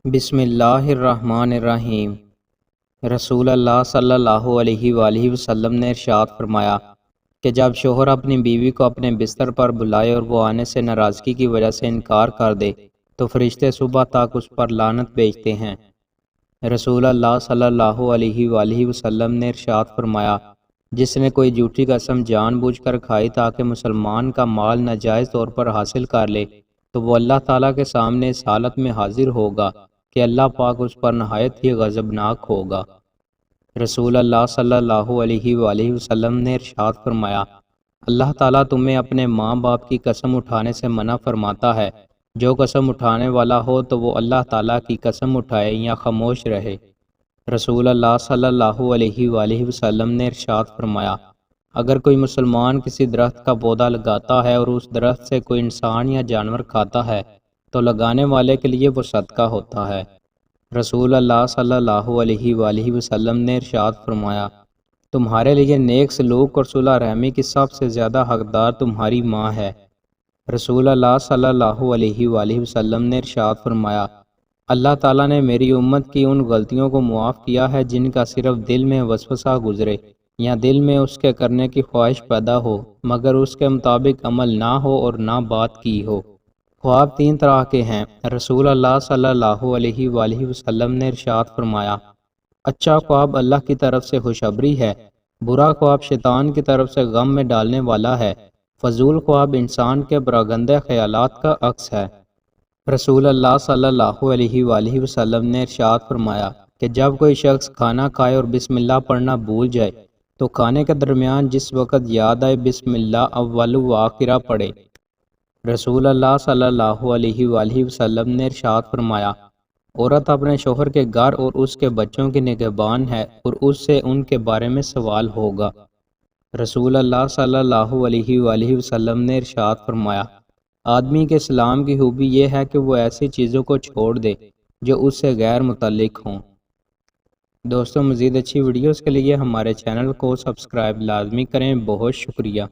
بسم اللہ الرحمن الرحیم۔ رسول اللہ صلی اللہ علیہ وآلہ وسلم نے ارشاد فرمایا کہ جب شوہر اپنی بیوی کو اپنے بستر پر بلائے اور وہ آنے سے ناراضگی کی وجہ سے انکار کر دے تو فرشتے صبح تک اس پر لعنت بھیجتے ہیں۔ رسول اللہ صلی اللہ علیہ وآلہ وسلم نے ارشاد فرمایا، جس نے کوئی جھوٹی قسم جان بوجھ کر کھائی تاکہ مسلمان کا مال ناجائز طور پر حاصل کر لے تو وہ اللہ تعالیٰ کے سامنے اس حالت میں حاضر ہوگا کہ اللہ پاک اس پر نہایت ہی غضبناک ہوگا۔ رسول اللہ صلی اللہ علیہ وآلہ وسلم نے ارشاد فرمایا، اللہ تعالیٰ تمہیں اپنے ماں باپ کی قسم اٹھانے سے منع فرماتا ہے۔ جو قسم اٹھانے والا ہو تو وہ اللہ تعالیٰ کی قسم اٹھائے یا خاموش رہے۔ رسول اللہ صلی اللہ علیہ وآلہ وسلم نے ارشاد فرمایا، اگر کوئی مسلمان کسی درخت کا پودا لگاتا ہے اور اس درخت سے کوئی انسان یا جانور کھاتا ہے تو لگانے والے کے لیے وہ صدقہ ہوتا ہے۔ رسول اللہ صلی اللہ علیہ وآلہ وسلم نے ارشاد فرمایا، تمہارے لیے نیک سلوک اور صلح رحمی کی سب سے زیادہ حقدار تمہاری ماں ہے۔ رسول اللہ صلی اللہ علیہ وآلہ وسلم نے ارشاد فرمایا، اللہ تعالیٰ نے میری امت کی ان غلطیوں کو معاف کیا ہے جن کا صرف دل میں وسوسہ گزرے یا دل میں اس کے کرنے کی خواہش پیدا ہو مگر اس کے مطابق عمل نہ ہو اور نہ بات کی ہو۔ خواب تین طرح کے ہیں۔ رسول اللہ صلی اللہ علیہ وآلہ وسلم نے ارشاد فرمایا، اچھا خواب اللہ کی طرف سے خوشخبری ہے، برا خواب شیطان کی طرف سے غم میں ڈالنے والا ہے، فضول خواب انسان کے براگندہ خیالات کا عکس ہے۔ رسول اللہ صلی اللہ علیہ وآلہ وسلم نے ارشاد فرمایا کہ جب کوئی شخص کھانا کھائے اور بسم اللہ پڑھنا بھول جائے تو کھانے کے درمیان جس وقت یاد آئے بسم اللہ اول و آخرہ پڑھے۔ رسول اللہ صلی اللہ علیہ وآلہ وسلم نے ارشاد فرمایا، عورت اپنے شوہر کے گھر اور اس کے بچوں کی نگہبان ہے اور اس سے ان کے بارے میں سوال ہوگا۔ رسول اللہ صلی اللہ علیہ وآلہ وسلم نے ارشاد فرمایا، آدمی کے اسلام کی خوبی یہ ہے کہ وہ ایسی چیزوں کو چھوڑ دے جو اس سے غیر متعلق ہوں۔ دوستوں، مزید اچھی ویڈیوز کے لیے ہمارے چینل کو سبسکرائب لازمی کریں۔ بہت شکریہ۔